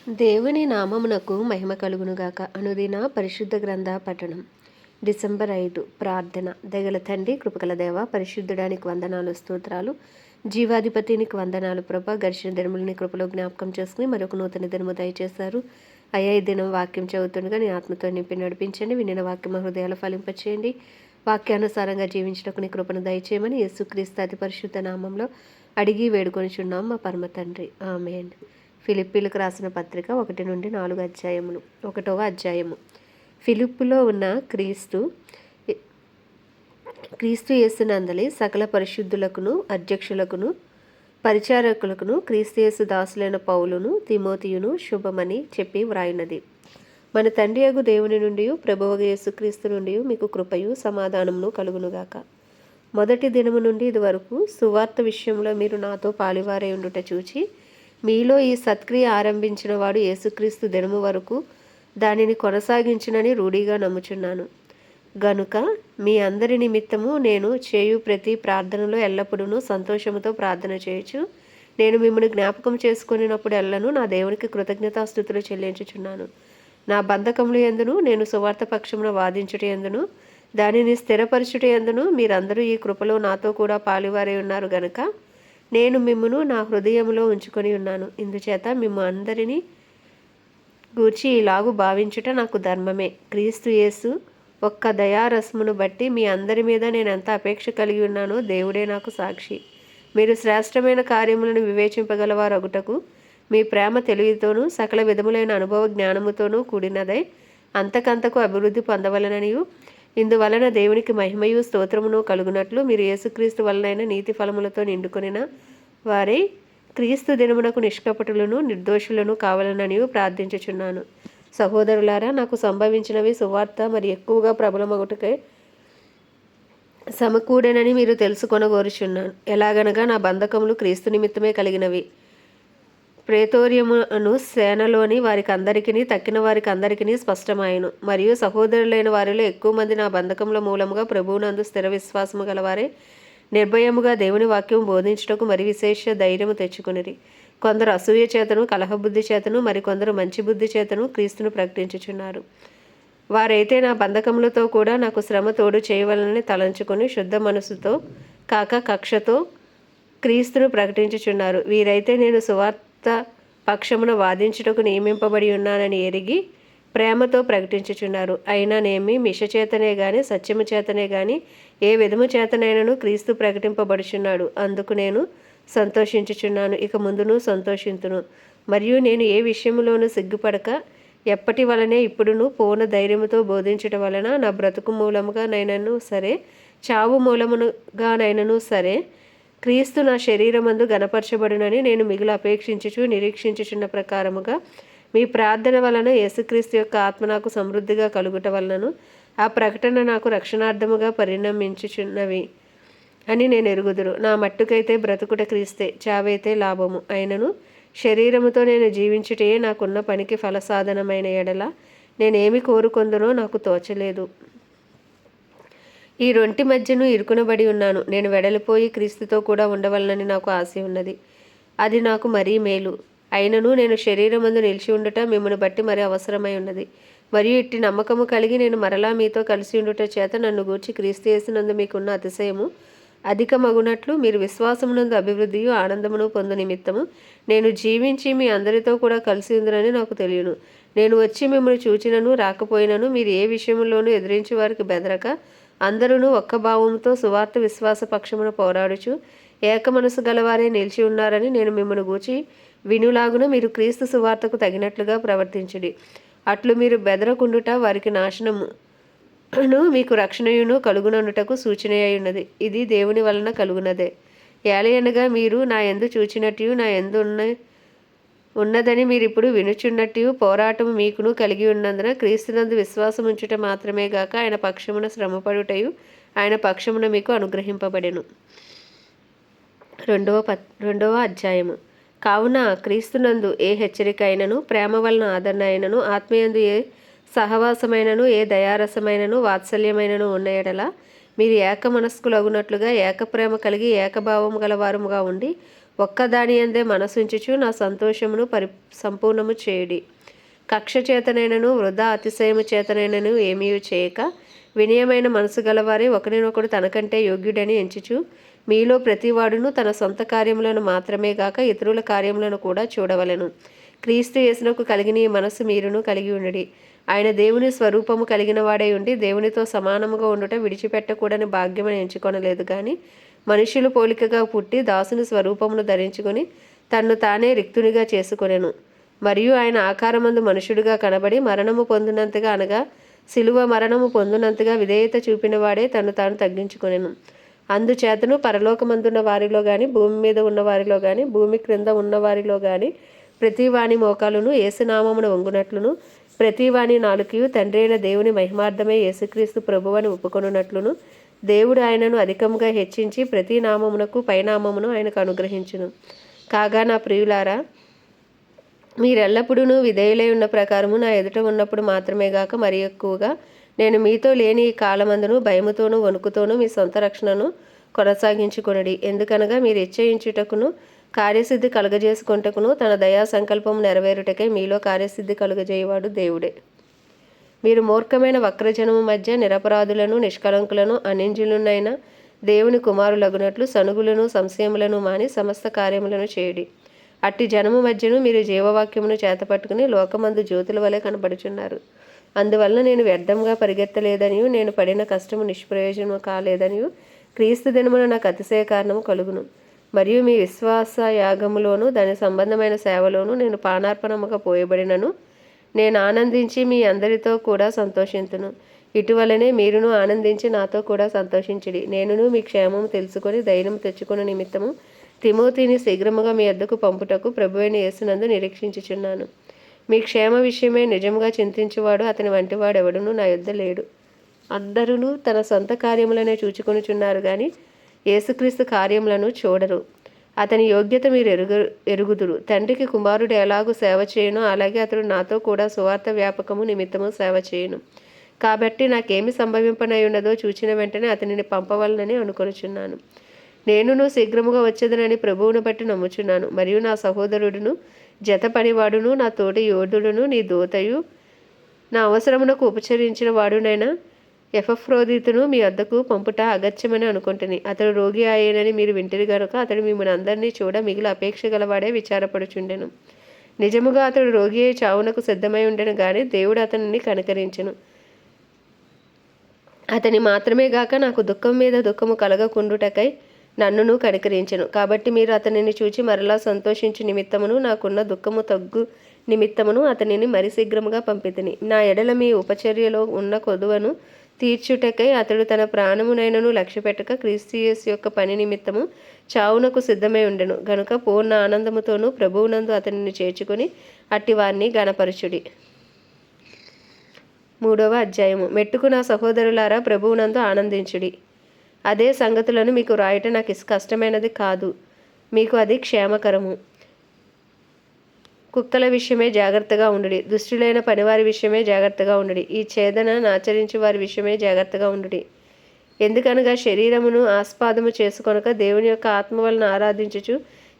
దేవుని నామమునకు మహిమ కలుగునుగాక. అనుదిన పరిశుద్ధ గ్రంథ పఠనం. డిసెంబర్ 5 ప్రార్థన. దగల తండ్రి, కృపగల దేవ, పరిశుద్ధుడానికి వందనాలు, స్తోత్రాలు. జీవాధిపతినికి వందనాలు ప్రభా. గడిచిన దినములని కృపలో జ్ఞాపకం చేసుకుని మరొక నూతన దినము దయచేశారు. అయ్యా, ఈ దినం వాక్యం చదువుతుండగా నీ ఆత్మతో నింపి నడిపించండి. వినిన వాక్యం హృదయాలు ఫలింపచేయండి. వాక్యానుసారంగా జీవించటకు నీ కృపను దయచేయమని యేసుక్రీస్తు అతి పరిశుద్ధ నామంలో అడిగి వేడుకొనిచున్నాం మా పరమ తండ్రి. ఆమేన్. ఫిలిప్పీలకు రాసిన పత్రిక 1-4 అధ్యాయములు. 1వ అధ్యాయము. ఫిలిప్పులో ఉన్న క్రీస్తు యేసునందలి సకల పరిశుద్ధులకును, అధ్యక్షులకును, పరిచారకులకును, క్రీస్తు యేసు దాసులైన పౌలును, తిమోతియును శుభమని చెప్పి వ్రాయినది. మన తండ్రి యగు దేవుని నుండి, ప్రభువగు యేసుక్రీస్తు నుండి మీకు కృపయు సమాధానమును కలుగునుగాక. మొదటి దినము నుండి ఇదివరకు సువార్త విషయంలో మీరు నాతో పాలివారై ఉండుట చూచి, మీలో ఈ సత్క్రియ ఆరంభించిన వాడు యేసుక్రీస్తు దినము వరకు దానిని కొనసాగించునని రూఢిగా నమ్ముచున్నాను. గనుక మీ అందరి నిమిత్తము నేను చేయు ప్రతి ప్రార్థనలో ఎల్లప్పుడూ సంతోషముతో ప్రార్థన చేయొచ్చు. నేను మిమ్మల్ని జ్ఞాపకం చేసుకున్నప్పుడు ఎల్లను నా దేవునికి కృతజ్ఞతాస్తుతులు చెల్లించుచున్నాను. నా బంధకములు ఎందును, నేను సువార్త పక్షమున వాదించుట ఎందును, దానిని స్థిరపరచుట ఎందును మీరందరూ ఈ కృపలో నాతో కూడా పాలువారై ఉన్నారు గనుక నేను మిమ్మును నా హృదయంలో ఉంచుకొని ఉన్నాను. ఇందుచేత మిమ్ము అందరినీ గూర్చి ఇలాగు భావించుట నాకు ధర్మమే. క్రీస్తు యేసు ఒక్క దయారసమును బట్టి మీ అందరి మీద నేను ఎంత అపేక్ష కలిగి ఉన్నానో దేవుడే నాకు సాక్షి. మీరు శ్రేష్టమైన కార్యములను వివేచింపగలవారొకటకు మీ ప్రేమ తెలివితోనూ సకల విధములైన అనుభవ జ్ఞానముతోనూ కూడినదై అంతకంతకు అభివృద్ధి పొందవలననియు, ఇందువలన దేవునికి మహిమయు స్తోత్రమును కలుగునట్లు మీరు యేసుక్రీస్తు వలనైన నీతి ఫలములతో నిండుకొనిన వారే క్రీస్తు దినమునకు నిష్కపటులను, నిర్దోషులను కావాలననియు ప్రార్థించుచున్నాను. సహోదరులారా, నాకు సంభవించినవి సువార్త మరి ఎక్కువగా ప్రబలమగుటకై సమకూడనని మీరు తెలుసుకొనగోరుచున్నాను. ఎలాగనగా నా బంధకములు క్రీస్తు నిమిత్తమే కలిగినవి. ప్రేతోర్యమును సేనలోని వారికందరికీ తక్కిన వారికందరికీ స్పష్టమాయను. మరియు సహోదరులైన వారిలో ఎక్కువ మంది నా బంధకముల మూలముగా ప్రభువునందు స్థిర విశ్వాసము గలవారే నిర్భయముగా దేవుని వాక్యం బోధించుటకు మరి విశేష ధైర్యము తెచ్చుకునిరి. కొందరు అసూయ చేతను, కలహబుద్ధి చేతను, మరికొందరు మంచి బుద్ధి చేతను క్రీస్తును ప్రకటించుచున్నారు. వారైతే నా బంధకములతో కూడా నాకు శ్రమ తోడు చేయవలనని తలంచుకొని శుద్ధ మనసుతో కాక కక్షతో క్రీస్తును ప్రకటించుచున్నారు. వీరైతే నేను సువార్త పక్షమున వాదించుటకు నియమింపబడి ఉన్నానని ఎరిగి ప్రేమతో ప్రకటించుచున్నారు. అయినానేమి మిషచేతనే గాని సత్యము చేతనే గాని ఏ విధము చేతనైనను క్రీస్తు ప్రకటింపబడుచున్నాడు. అందుకు నేను సంతోషించుచున్నాను, ఇక ముందును సంతోషింతును. మరియు నేను ఏ విషయములోనూ సిగ్గుపడక ఎప్పటి వలనే ఇప్పుడును పూర్ణ ధైర్యముతో బోధించుట వలన నా బ్రతుకు మూలముగా నైనను సరే, చావు మూలముగా నైనను సరే, క్రీస్తు నా శరీరమందు గణపరచబడునని నేను మిగులు అపేక్షించుచు నిరీక్షించుచున్న ప్రకారముగా మీ ప్రార్థన వలన యేసుక్రీస్తు యొక్క ఆత్మ నాకు సమృద్ధిగా కలుగుట వలనను ఆ ప్రకటన నాకు రక్షణార్థముగా పరిణమించుచున్నవి అని నేను ఎరుగుదురు. నా మట్టుకైతే బ్రతుకుట క్రీస్తే, చావైతే లాభము. అయినను శరీరముతో నేను జీవించుటయే నాకున్న పనికి ఫలసాధనమైన ఎడల నేనేమి కోరుకొందునో నాకు తోచలేదు. ఈ రొంటి మధ్యను ఇరుకునబడి ఉన్నాను. నేను వెడలిపోయి క్రీస్తుతో కూడా ఉండవలనని నాకు ఆశ ఉన్నది. అది నాకు మరీ మేలు. అయినను నేను శరీరమందు నిలిచి ఉండుట మిమ్మల్ని బట్టి మరీ అవసరమై ఉన్నది. మరియు ఇట్టి నమ్మకము కలిగి నేను మరలా మీతో కలిసి ఉండుట చేత నన్ను గూర్చి క్రీస్తు యేసునందు మీకున్న అతిశయము అధికమగునట్లు మీరు విశ్వాసమునందు అభివృద్ధియు ఆనందమును పొందు నిమిత్తము నేను జీవించి మీ అందరితో కూడా కలిసి ఉందని నాకు తెలియను. నేను వచ్చి మిమ్మల్ని చూచినను రాకపోయినను మీరు ఏ విషయంలోనూ ఎదిరించి వారికి బెదరక అందరూ ఒక్క భావంతో సువార్త విశ్వాస పక్షమున పోరాడుచు ఏక మనసు గలవారే నిలిచి ఉన్నారని నేను మిమ్మల్ని గూర్చి వినులాగున మీరు క్రీస్తు సువార్తకు తగినట్లుగా ప్రవర్తించుడి. అట్లు మీరు బెదరకుండుట వారికి నాశనమును మీకు రక్షణయును కలుగుననుటకు సూచన అయి ఉన్నది. ఇది దేవుని వలన కలుగునదే. ఏలయనగా మీరు నా యందు చూచినట్టు నా యందు ఉన్నదని మీరు ఇప్పుడు వినుచున్నట్టు పోరాటము మీకును కలిగి ఉన్నందున క్రీస్తునందు విశ్వాసం ఉంచుట మాత్రమే గాక ఆయన పక్షమున శ్రమపడుటయు ఆయన పక్షమున మీకు అనుగ్రహింపబడెను. రెండవ అధ్యాయము. కావున క్రీస్తునందు ఏ హెచ్చరిక అయినను, ప్రేమ వలన ఆదరణ అయినను, ఆత్మయందు ఏ సహవాసమైనను, ఏ దయారసమైనను, వాత్సల్యమైనను ఉన్న ఎడల మీరు ఏక మనస్కులగునట్లుగా ఏక ప్రేమ కలిగి ఏకభావము గలవారముగా ఉండి ఒక్కదాని అందే మనసుంచుచు నా సంతోషమును సంపూర్ణము చేయుడి. కక్ష చేతనైనను వృధా అతిశయము చేతనైనను ఏమీ చేయక వినయమైన మనసు గలవారే ఒకరినొకడు తనకంటే యోగ్యుడని ఎంచుచు మీలో ప్రతివాడును తన సొంత కార్యములను మాత్రమే గాక ఇతరుల కార్యములను కూడా చూడవలెను. క్రీస్తు యేసునకు కలిగిన ఈ మనస్సు మీరును కలిగి ఉండుడి. ఆయన దేవుని స్వరూపము కలిగిన వాడై ఉండి దేవునితో సమానముగా ఉండుట విడిచిపెట్టకూడని భాగ్యమని ఎంచుకొనలేదు కానీ మనుష్యులు పోలికగా పుట్టి దాసుని స్వరూపమును ధరించుకొని తన్ను తానే రిక్తునిగా చేసుకొనెను. మరియు ఆయన ఆకారమందు మనుషుడిగా కనబడి మరణము పొందినంతగా అనగా శిలువ మరణము పొందినంతగా విధేయత చూపినవాడే తను తాను తగ్గించుకొనెను. అందుచేతను పరలోకమందున్న వారిలో కానీ భూమి మీద ఉన్న వారిలో కానీ భూమి క్రింద ఉన్న వారిలో కానీ ప్రతి వాని మోకాలును యేసునామమున వంగునట్లును ప్రతి వాని నాలుకయు తండ్రి అయిన దేవుని మహిమార్థమే యేసుక్రీస్తు ప్రభువని ఒప్పుకొనున్నట్లును దేవుడు ఆయనను అధికముగా హెచ్చించి ప్రతి నామమునకు పైనామమును ఆయనకు అనుగ్రహించును. కాగా నా ప్రియులారా, మీరెల్లప్పుడూ విధేయులై ఉన్న ప్రకారము నా ఎదుట ఉన్నప్పుడు మాత్రమే గాక మరి ఎక్కువగా నేను మీతో లేని ఈ కాలమందును భయముతోనూ వణుకుతోనూ మీ సొంత రక్షణను కొనసాగించుకొనుడి. ఎందుకనగా మీరు ఇచ్చయించుటకును కార్యసిద్ధి కలుగజేసుకొనుటకును తన దయా సంకల్పం నెరవేరుటకై మీలో కార్యసిద్ధి కలుగజేయవాడు దేవుడే. మీరు మూర్ఖమైన వక్రజనము మధ్య నిరపరాధులను నిష్కలంకులను అనింజులునైన దేవుని కుమారులగునట్లు సనుగులను సంశయములను మాని సమస్త కార్యములను చేయుడి. అట్టి జనము మధ్యను మీరు జీవవాక్యమును చేతపట్టుకుని లోకమందు జ్యోతుల వలె కనబడుచున్నారు. అందువలన నేను వ్యర్థంగా పరిగెత్తలేదనియు నేను పడిన కష్టము నిష్ప్రయోజనము కాలేదనియు క్రీస్తు దినమున నాకు అతిశయ కారణము కలుగును. మరియు మీ విశ్వాస యాగములోను దాని సంబంధమైన సేవలోను నేను పానార్పణముగా పోయబడినను నేను ఆనందించి మీ అందరితో కూడా సంతోషింతును. ఇటువలనే మీరును ఆనందించి నాతో కూడా సంతోషించుడి. నేనును మీ క్షేమము తెలుసుకొని ధైర్యం తెచ్చుకున్న నిమిత్తము తిమోతిని శీఘ్రముగా మీ వద్దకు పంపుటకు ప్రభువైన యేసునందు నిరీక్షించుచున్నాను. మీ క్షేమ విషయమై నిజముగా చింతించువాడు అతని వంటివాడు ఎవడును నా యొద్ద లేడు. అందరూ తన సొంత కార్యములనే చూచుకొనుచున్నారు కానీ యేసుక్రీస్తు కార్యములను చూడరు. అతని యోగ్యత మీరు ఎరుగుదురు. తండ్రికి కుమారుడు ఎలాగూ సేవ చేయనో అలాగే అతడు నాతో కూడా సువార్త వ్యాపకము నిమిత్తము సేవ చేయను. కాబట్టి నాకేమి సంభవింపనై ఉన్నదో చూచిన వెంటనే అతనిని పంపవలనని అనుకొనుచున్నాను. నేనును శీఘ్రముగా వచ్చేదనని ప్రభువును బట్టి నమ్ముచున్నాను. మరియు నా సహోదరుడును జత పనివాడును నా తోటి యోధుడును నీ దూతయు నా అవసరమునకు ఉపచరించిన వాడునైనా ఎపఫ్రోదితును మీ వద్దకు పంపుట అగత్యమని అనుకుంటుని. అతడు రోగి అయ్యేనని మీరు వింటిరి గనుక అతడు మిమ్మల్ని అందరినీ చూడ మిగిలి అపేక్ష గలవాడే విచారపడుచుండెను. నిజముగా అతడు రోగి అయి చావునకు సిద్ధమై ఉండెను గాని దేవుడు అతనిని కనికరించెను. అతని మాత్రమే గాక నాకు దుఃఖం మీద దుఃఖము కలగకుండుటకై నన్నును కనికరించెను. కాబట్టి మీరు అతనిని చూచి మరలా సంతోషించు నిమిత్తమును నాకున్న దుఃఖము తగ్గు నిమిత్తమును అతనిని మరి శీఘ్రముగా పంపితిని. నా ఎడల మీ ఉపచర్యలో ఉన్న కొదువను తీర్చుటకై అతడు తన ప్రాణమునైనను లక్ష్యపెట్టక క్రీస్తు యేసు యొక్క పని నిమిత్తము చావునకు సిద్ధమై ఉండెను గనుక పూర్ణ ఆనందముతోనూ ప్రభువునందు అతనిని చేర్చుకొని అట్టి వారిని గణపరచుడి. 3వ అధ్యాయము. మెట్టుకు నా సహోదరులారా, ప్రభువునందు ఆనందించుడి. అదే సంగతులను మీకు రాయట నాకు కష్టమైనది కాదు, మీకు అది క్షేమకరము. కుక్కల విషయమే జాగ్రత్తగా ఉండుడి, దుష్టులైన పనివారి విషయమే జాగ్రత్తగా ఉండుడి, ఈ ఛేదనను ఆచరించు వారి విషయమే జాగ్రత్తగా ఉండుడి. ఎందుకనగా శరీరమును ఆస్పాదము చేసుకొనక దేవుని యొక్క ఆత్మ వలన ఆరాధించుచు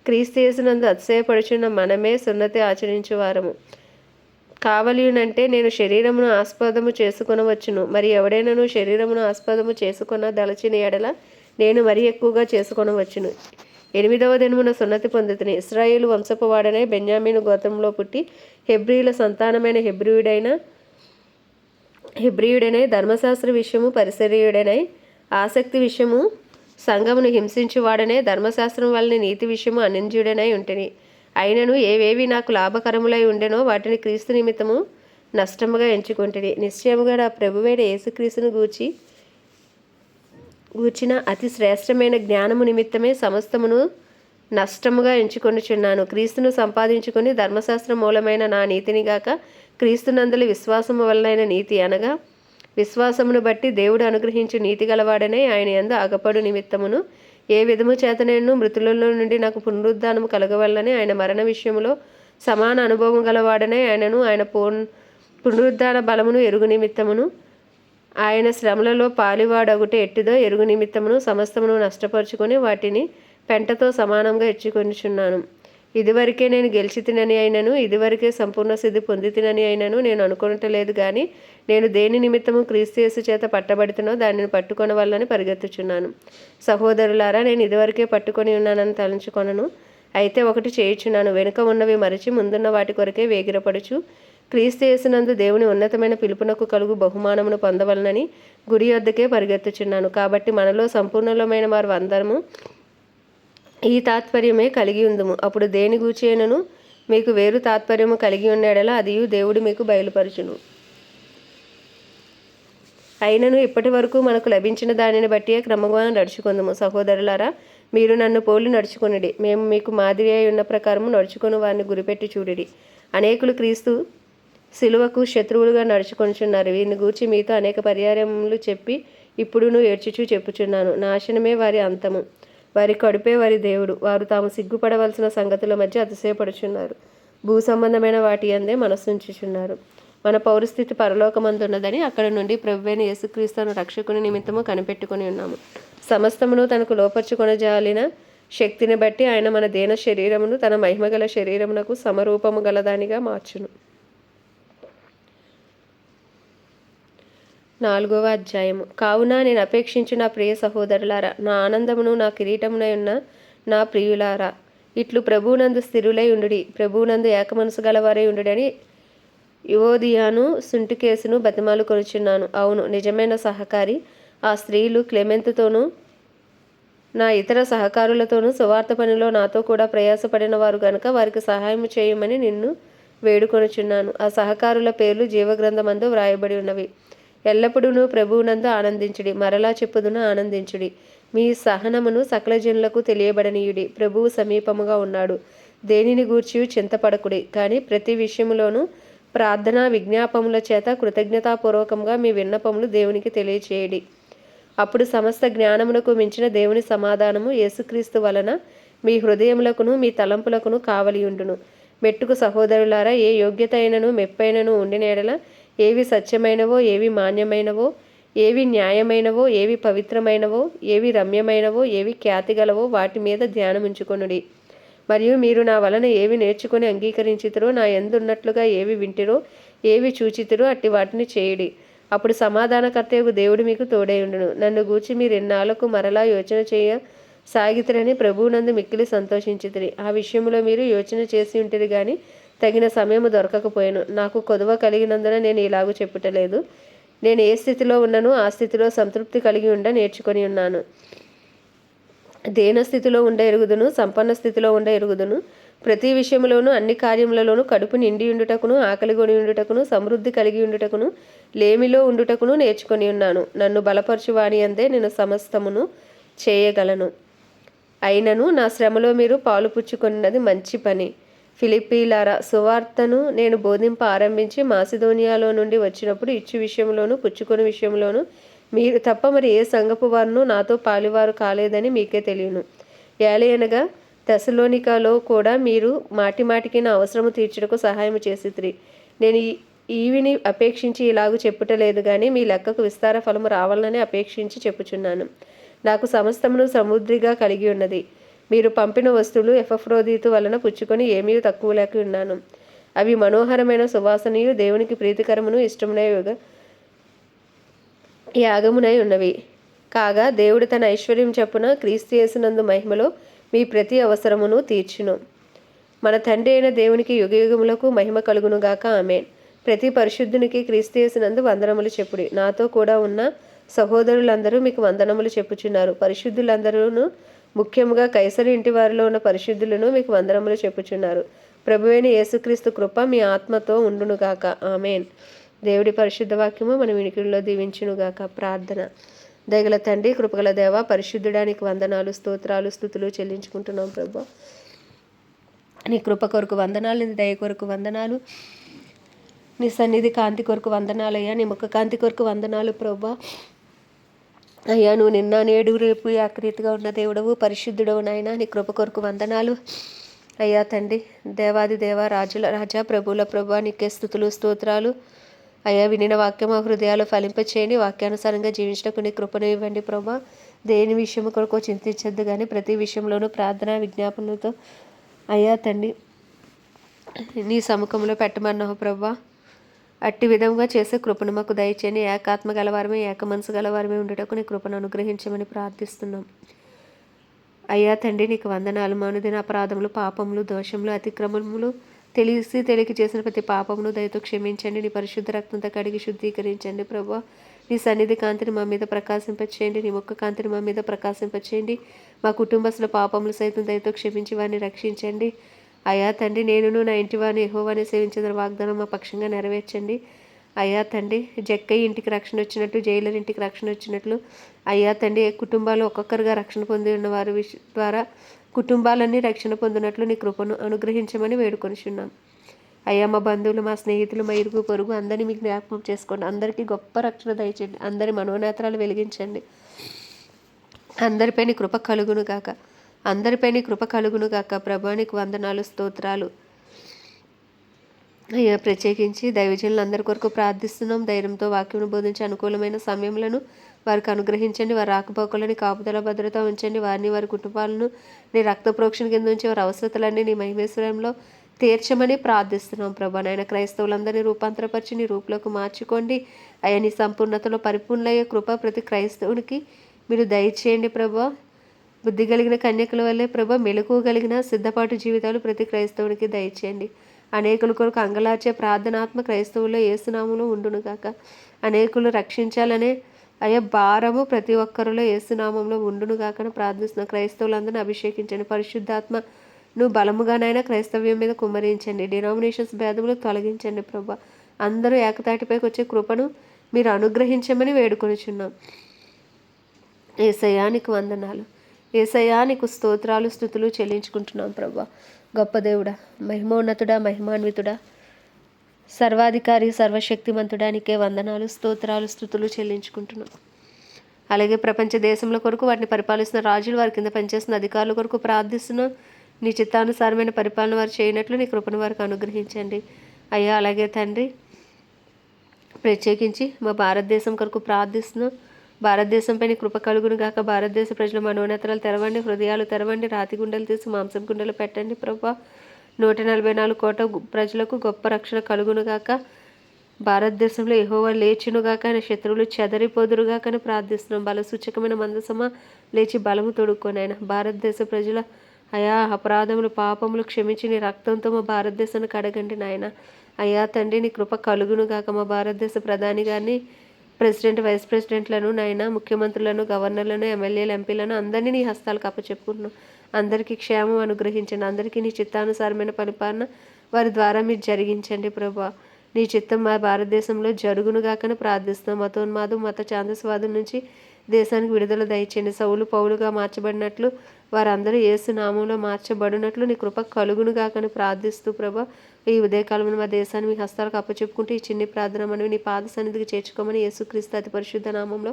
క్రీస్తు యేసునందు అతిశయపడుచున్న మనమే సున్నతి ఆచరించువారము. కావలియునంటే నేను శరీరమును ఆస్పదము చేసుకొనవచ్చును. మరి ఎవడైనాను శరీరమును ఆస్పదము చేసుకొన దలచిన ఎడల నేను మరి ఎక్కువగా చేసుకొనవచ్చును. 8వ దినమున సున్నతి పొందితిని. ఇశ్రాయేలు వంశపు వాడనై బెన్యామీను గోత్రంలో పుట్టి హెబ్రీయుల సంతానమైన హెబ్రీయుడనై ధర్మశాస్త్ర విషయము పరిసరీయుడనై ఆసక్తి విషయము సంఘమును హింసించువాడనే ధర్మశాస్త్రం వలన నీతి విషయము అనింద్యుడనై ఉంటిని. అయినను ఏవేవి నాకు లాభకరములై ఉండెనో వాటిని క్రీస్తు నిమిత్తము నష్టముగా ఎంచుకొంటిని. నిశ్చయముగా నా ప్రభువైన యేసుక్రీస్తును గూర్చిన అతి శ్రేష్టమైన జ్ఞానము నిమిత్తమే సమస్తమును నష్టముగా ఎంచుకొనుచున్నాను. క్రీస్తును సంపాదించుకొని ధర్మశాస్త్ర మూలమైన నా నీతిని గాక క్రీస్తునందలి విశ్వాసము వలనైన నీతి అనగా విశ్వాసమును బట్టి దేవుడు అనుగ్రహించు నీతి గలవాడనే ఆయన యందు అగపడు నిమిత్తమును ఏ విధము చేతనైనను మృతులలో నుండి నాకు పునరుద్ధానము కలగవలనని ఆయన మరణ విషయములో సమాన అనుభవం గలవాడనే ఆయనను ఆయన పునరుద్ధాన బలమును ఎరుగు నిమిత్తమును ఆయన శ్రమలలో పాలివాడగుట ఎట్టిదో ఎరుగు నిమిత్తమును సమస్తమును నష్టపరుచుకొని వాటిని పెంటతో సమానంగా ఎంచుకొనిచున్నాను. ఇదివరకే నేను గెలిచితినని అయినను, ఇదివరకే సంపూర్ణ సిద్ధి పొందితినని అయినను నేను అనుకొనటలేదు గాని, నేను దేని నిమిత్తము క్రీస్తు యేసు చేత పట్టబడితేనో దానిని పట్టుకొనవలనని పరిగెత్తుచున్నాను. సహోదరులారా, నేను ఇదివరకే పట్టుకొని ఉన్నానని తలంచుకొనను. అయితే ఒకటి చేయుచున్నాను, వెనుక ఉన్నవి మరచి ముందున్న వాటి కొరకే వేగిరపడుచు, క్రీస్తు యేసునందు దేవుని ఉన్నతమైన పిలుపునకు కలుగు బహుమానమును పొందవలనని గురి వద్దకే పరిగెత్తుచున్నాను. కాబట్టి మనలో సంపూర్ణమైన వారు అందరము ఈ తాత్పర్యమే కలిగి ఉందుము. అప్పుడు దేని గూర్చినను మీకు వేరు తాత్పర్యము కలిగి ఉన్నాడలా అదియు దేవుడు మీకు బయలుపరచును. అయినను ఇప్పటి వరకు మనకు లభించిన దానిని బట్టియే క్రమంగా నడుచుకుందుము. సహోదరులారా, మీరు నన్ను పోలి నడుచుకొనుడి. మేము మీకు మాదిరి అయి ఉన్న ప్రకారము నడుచుకొని వారిని గురిపెట్టి చూడిడి. అనేకులు క్రీస్తు సిలువకు శత్రువులుగా నడుచుకొనిచున్నారు. వీరిని గూర్చి మీతో అనేక పర్యాయములు చెప్పి ఇప్పుడును ఏడ్చుచూ చెప్పుచున్నాను. నాశనమే వారి అంతము, వారి కడుపే వారి దేవుడు. వారు తాము సిగ్గుపడవలసిన సంగతుల మధ్య అతిశయపడుచున్నారు. భూ సంబంధమైన వాటి అందే మనస్సుంచుచున్నారు. మన పౌరస్థితి పరలోకమందున్నదని అక్కడ నుండి ప్రభువైన యేసుక్రీస్తును రక్షకుని నిమిత్తము కనిపెట్టుకుని ఉన్నాము. సమస్తమును తనకు లోపర్చుకొనజాలిన శక్తిని బట్టి ఆయన మన దేన శరీరమును తన మహిమగల శరీరమునకు సమరూపము గలదానిగా మార్చును. 4వ అధ్యాయము. కావున నేను అపేక్షించు నా ప్రియ సహోదరులారా, నా ఆనందమును నా కిరీటమునై ఉన్న నా ప్రియులారా, ఇట్లు ప్రభువునందు స్థిరులై ఉండుడి, ప్రభువునందు ఏకమనసు గలవారై ఉండుడని యువోదియాను సుంటికేసును బతిమాలు కొనుచున్నాను. అవును, నిజమైన సహకారి ఆ స్త్రీలు క్లెమెంతుతోనూ నా ఇతర సహకారులతోనూ సువార్త పనిలో నాతో కూడా ప్రయాసపడిన వారు గనుక వారికి సహాయం చేయమని నిన్ను వేడుకొనుచున్నాను. ఆ సహకారుల పేర్లు జీవగ్రంథమందు వ్రాయబడి ఉన్నవి. ఎల్లప్పుడూ ప్రభువునందు ఆనందించుడి. మరలా చెప్పుదును, ఆనందించుడి. మీ సహనమును సకల జనులకు తెలియబడనీయుడి. ప్రభువు సమీపముగా ఉన్నాడు. దేనిని గూర్చి చింతపడకుడి, కానీ ప్రతి విషయములోనూ ప్రార్థనా విజ్ఞాపముల చేత కృతజ్ఞతాపూర్వకంగా మీ విన్నపములు దేవునికి తెలియచేయడి. అప్పుడు సమస్త జ్ఞానమునకు మించిన దేవుని సమాధానము యేసుక్రీస్తు వలన మీ హృదయములకును మీ తలంపులకును కావలియుండును. మెట్టుకు సహోదరులారా, ఏ యోగ్యత అయినను మెప్పైనను ఉండిన ఎడల, ఏవి సత్యమైనవో, ఏవి మాన్యమైనవో, ఏవి న్యాయమైనవో, ఏవి పవిత్రమైనవో, ఏవి రమ్యమైనవో, ఏవి ఖ్యాతిగలవో వాటి మీద ధ్యానముంచుకొనుడి. మరియు మీరు నా వలన ఏవి నేర్చుకుని అంగీకరించితిరో, నా యందున్నట్లుగా ఏవి వింటిరో, ఏవి చూచితిరో అట్టి వాటిని చేయుడి. అప్పుడు సమాధానకర్తయగు దేవుడు మీకు తోడైయుండును. నన్ను గూర్చి మీరు ఎన్నాళ్లకు మరలా యోచన చేయ సాగితిరని ప్రభువునందు మిక్కిలి సంతోషించితిరి. ఆ విషయంలో మీరు యోచన చేసి ఉంటిరి గాని తగిన సమయము దొరకకపోయాను. నాకు కొదువ కలిగినందున నేను ఇలాగూ చెప్పుటలేదు. నేను ఏ స్థితిలో ఉన్ననో ఆ స్థితిలో సంతృప్తి కలిగి ఉండ నేర్చుకొని ఉన్నాను. దేన స్థితిలో ఉండ ఎరుగుదును, సంపన్న స్థితిలో ఉండ ఎరుగుదును. ప్రతి విషయంలోనూ అన్ని కార్యములలోనూ కడుపు నిండి ఉండుటకును, ఆకలిగొని ఉండుటకును, సమృద్ధి కలిగి ఉండుటకును, లేమిలో ఉండుటకును నేర్చుకొని ఉన్నాను. నన్ను బలపరచువాని అందే నేను సమస్తమును చేయగలను. అయినను నా శ్రమలో మీరు పాలుపుచ్చుకున్నది మంచి పని. ఫిలిప్పీలారా, సువార్తను నేను బోధింప ఆరంభించి మాసిదోనియాలో నుండి వచ్చినప్పుడు ఇచ్చు విషయంలోనూ పుచ్చుకొని విషయంలోనూ మీరు తప్ప మరి ఏ సంఘపు వారును నాతో పాలివారు కాలేదని మీకే తెలియను. ఏలయనగా తెసలోనికాలో కూడా మీరు మాటిమాటికి నా అవసరము తీర్చుటకు సహాయం చేసితిరి. నేను ఈవిని అపేక్షించి ఇలాగూ చెప్పుటలేదు గాని మీ లెక్కకు విస్తార ఫలము రావాలని అపేక్షించి చెప్పుచున్నాను. నాకు సమస్తమును సమృద్ధిగా కలిగి ఉన్నది. మీరు పంపిన వస్తువులు ఎపఫ్రోదీతు వలన పుచ్చుకొని ఏమీ తక్కువ లేక ఉన్నాను. అవి మనోహరమైన సువాసనయు దేవునికి ప్రీతికరమును ఇష్టమునై యాగమునై ఉన్నవి. కాగా దేవుడు తన ఐశ్వర్యం చొప్పున క్రీస్తు యేసునందు మహిమలో మీ ప్రతి అవసరమును తీర్చును. మన తండ్రి అయిన దేవునికి యుగయుగములకు మహిమ కలుగునుగాక. ఆమేన్. ప్రతి పరిశుద్ధునికి క్రీస్తు యేసునందు వందనములు చెప్పుడి. నాతో కూడా ఉన్న సహోదరులందరూ మీకు వందనములు చెప్పుచున్నారు. పరిశుద్ధులందరూను, ముఖ్యముగా కైసరు ఇంటి వారిలో ఉన్న పరిశుద్ధులను మీకు వందనములు చెప్పుచున్నారు. ప్రభువైన యేసుక్రీస్తు కృప మీ ఆత్మతో ఉండునుగాక. ఆమేన్. దేవుడి పరిశుద్ధ వాక్యము మన వినికిడిలో దీవించునుగాక. ప్రార్థన. దయగల తండ్రి, కృపగల దేవ, పరిశుద్ధుడానికి వందనాలు, స్తోత్రాలు, స్తుతులు చెల్లించుకుంటున్నాం ప్రభా. నీ కృప కొరకు వందనాలు, నీ దయ కొరకు వందనాలు, నీ సన్నిధి కాంతి కొరకు వందనాలయ్యా, నీ ముఖ కాంతి కొరకు వందనాలు ప్రభా. అయ్యా, నువ్వు నిన్న నేడు రేపు ఏకరీతిగా ఉన్న దేవుడవు, పరిశుద్ధుడవు నాయన. నీ కృప కొరకు వందనాలు అయ్యా తండ్రి. దేవాది దేవ, రాజుల రాజా, ప్రభువుల ప్రభా, నీకే స్తుతులు స్తోత్రాలు అయ్యా. వినిన వాక్యం ఆ హృదయాలు ఫలింపచేయండి. వాక్యానుసారంగా జీవించడానికి నీ కృపను ఇవ్వండి ప్రభా. దేని విషయం కొరకు చింతించద్దు కానీ ప్రతి విషయంలోనూ ప్రార్థన విజ్ఞాపనలతో అయ్యా తండ్రి నీ సముఖంలో పెట్టమన్నావు ప్రభా. అట్టి విధంగా చేసే కృపను మాకు దయచేయండి. ఏకాత్మ గలవారమే ఏక మనసు గలవారమే ఉండేటకు నీ కృపను అనుగ్రహించమని ప్రార్థిస్తున్నాం. అయ్యా తండ్రి నీకు వందనాలు. మానుదిన అపరాధములు పాపములు దోషములు అతిక్రమములు తెలియక చేసిన ప్రతి పాపమును దయతో క్షమించండి. నీ పరిశుద్ధ రక్తంతో కడిగి శుద్ధీకరించండి ప్రభా. నీ సన్నిధి కాంతిని మా మీద ప్రకాశింపచేయండి. నీ ముఖ కాంతిని మా మీద ప్రకాశింపచేయండి. మా కుటుంబస్తుల పాపములు సైతం దయతో క్షమించి వారిని రక్షించండి. అయ్యా తండ్రి నేనును నా ఇంటి వారిని యెహోవానే సేవించిన వాగ్దానం మా పక్షంగా నెరవేర్చండి. అయ్యా తండ్రి జక్కయ్య ఇంటికి రక్షణ వచ్చినట్లు జైలర్ ఇంటికి రక్షణ వచ్చినట్లు అయ్యా తండ్రి కుటుంబాలు ఒక్కొక్కరుగా రక్షణ పొంది ఉన్న వారి ద్వారా కుటుంబాలన్నీ రక్షణ పొందినట్లు నీ కృపను అనుగ్రహించమని వేడుకొనిచున్నాం. అయ్యా మా బంధువులు మా స్నేహితులు మా ఇరుగు పొరుగు అందరినీ మీకు జ్ఞాపకం చేసుకోండి. అందరికీ గొప్ప రక్షణ దయచేయండి. అందరి మనోనేత్రాలు వెలిగించండి. అందరిపై నీ కృప కలుగును గాక. అందరిపై నీ కృప కలుగును గాక. ప్రభా నీకు వందనాలు స్తోత్రాలు. అయ్యా ప్రత్యేకించి దైవజనులు అందరి కొరకు ప్రార్థిస్తున్నాం. ధైర్యంతో వాక్యం బోధించే అనుకూలమైన సమయములను వారికి అనుగ్రహించండి. వారి రాకపోకలని కాపుదల భద్రత ఉంచండి. వారిని వారి కుటుంబాలను నీ రక్త ప్రోక్షణ కింద ఉంచి వారి అవసరతలన్నీ నీ మహిమేశ్వరంలో తీర్చమని ప్రార్థిస్తున్నాం ప్రభా. నాయన క్రైస్తవులందరినీ రూపాంతరపరిచి నీ రూపులోకి మార్చుకోండి. అయ్యా నీ సంపూర్ణతలో పరిపూర్ణయ్యే కృప ప్రతి క్రైస్తవునికి మీరు దయచేయండి ప్రభా. బుద్ధి కలిగిన కన్యకుల వల్లే ప్రభా మెలకువ కలిగిన సిద్ధపాటు జీవితాలు ప్రతి క్రైస్తవునికి దయచేయండి. అనేకుల కొరకు అంగలార్చే ప్రార్థనాత్మ క్రైస్తవుల్లో ఏసునామంలో ఉండునుగాక. అనేకులు రక్షించాలనే అయ్యా భారము ప్రతి ఒక్కరిలో ఏసునామంలో ఉండునుగాక ప్రార్థిస్తున్న క్రైస్తవులందరినీ అభిషేకించండి. పరిశుద్ధాత్మను బలముగానైనా క్రైస్తవ్యం మీద కుమ్మరించండి. డినామినేషన్స్ భేదములు తొలగించండి ప్రభా. అందరూ ఏకతాటిపైకి వచ్చే కృపను మీరు అనుగ్రహించమని వేడుకొనిచున్నాం. యేసయ్యా నీకు వందనాలు. యేసయ్యా నీకు స్తోత్రాలు స్తుతులు చెల్లించుకుంటున్నాం ప్రభా. గొప్ప దేవుడా, మహిమోన్నతుడా, మహిమాన్వితుడా, సర్వాధికారి, సర్వశక్తిమంతుడా నీకే వందనాలు స్తోత్రాలు స్తుతులు చెల్లించుకుంటున్నాం. అలాగే ప్రపంచ దేశంలో కొరకు వాటిని పరిపాలిస్తున్న రాజులు వారి కింద పనిచేస్తున్న అధికారుల కొరకు ప్రార్థిస్తున్నాం. నీ చిత్తానుసారమైన పరిపాలన వారు చేయనట్లు నీ కృపను వారికి అనుగ్రహించండి అయ్యా. అలాగే తండ్రి ప్రత్యేకించి మా భారతదేశం కొరకు ప్రార్థిస్తున్నాం. భారతదేశంపై నీ కృప కలుగును గాక. భారతదేశ ప్రజల మనోనేత్రాలు తెరవండి, హృదయాలు తెరవండి, రాతి గుండెలు తీసి మాంసం గుండెలు పెట్టండి ప్రభా. 144 కోట్ల ప్రజలకు గొప్ప రక్షణ కలుగును గాక. భారతదేశంలో యెహోవా లేచునుగాక, ఆయన శత్రువులు చెదరిపోదురుగాక అని ప్రార్థిస్తున్నాం. బల సూచకమైన మందసమా లేచి బలము తొడుక్కొని ఆయన భారతదేశ ప్రజల అయా అపరాధములు పాపములు క్షమించి నీ రక్తంతో మా భారతదేశాన్ని కడగండి నాయన. అయ్యా తండ్రి నీ కృప కలుగును గాక. మా భారతదేశ ప్రధాని గారిని, ప్రెసిడెంట్, వైస్ ప్రెసిడెంట్లను నాయన, ముఖ్యమంత్రులను, గవర్నర్లను, ఎమ్మెల్యేలు, ఎంపీలను అందరినీ నీ హస్తాలకు అప్పచెప్పుకుంటున్నాం. అందరికీ క్షేమం అనుగ్రహించండి. అందరికీ నీ చిత్తానుసారమైన పరిపాలన వారి ద్వారా మీరు జరిగించండి ప్రభా. నీ చిత్తం మా భారతదేశంలో జరుగునుగాకని ప్రార్థిస్తున్నాం. మతోన్మాదం మత ఛాందస్వాదం నుంచి దేశానికి విడుదల దయచేయండి. సౌలు పౌలుగా మార్చబడినట్లు వారందరూ యేసు నామంలో మార్చబడినట్లు నీ కృప కలుగునుగాకని ప్రార్థిస్తూ ప్రభా ఈ ఉదయకాలంలో మా దేశాన్ని మీ హస్తాలకు అప్పచెప్పుకుంటూ ఈ చిన్ని ప్రార్థన మనవి నీ పాద సన్నిధికి చేర్చుకోమని యేసుక్రీస్తు అతి పరిశుద్ధ నామంలో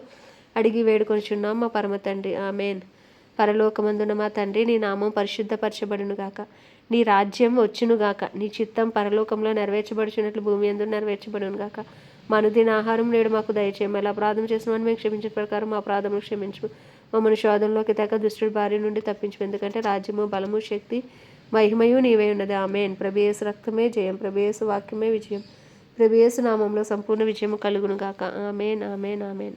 అడిగి వేడుకొనిచున్నాం మా పరమ తండ్రి, ఆమేన్. పరలోకమందున మా తండ్రి నీ నామం పరిశుద్ధపరచబడునుగాక. నీ రాజ్యం వచ్చునుగాక. నీ చిత్తం పరలోకంలో నెరవేర్చబడుచున్నట్లు భూమి యందు నెరవేర్చబడునుగాక. మా అనుదిన ఆహారం నేడు మాకు దయచేయము. ఎలా అపరాధం చేసిన మేము క్షమించిన ప్రకారం మా అపరాధములు క్షమించము. మమ్మల్ని శోధనలోకి తెగ దుష్టుడి బారి నుండి తప్పించము. ఎందుకంటే రాజ్యము బలము శక్తి మహిమయు నీవే ఉన్నది, ఆమేన్. ప్రభు యేసు రక్తమే జయం, ప్రభు యేసు వాక్యమే విజయం, ప్రభు యేసు నామంలో సంపూర్ణ విజయము కలుగునుగాక. ఆమేన్, ఆమేన్, ఆమేన్.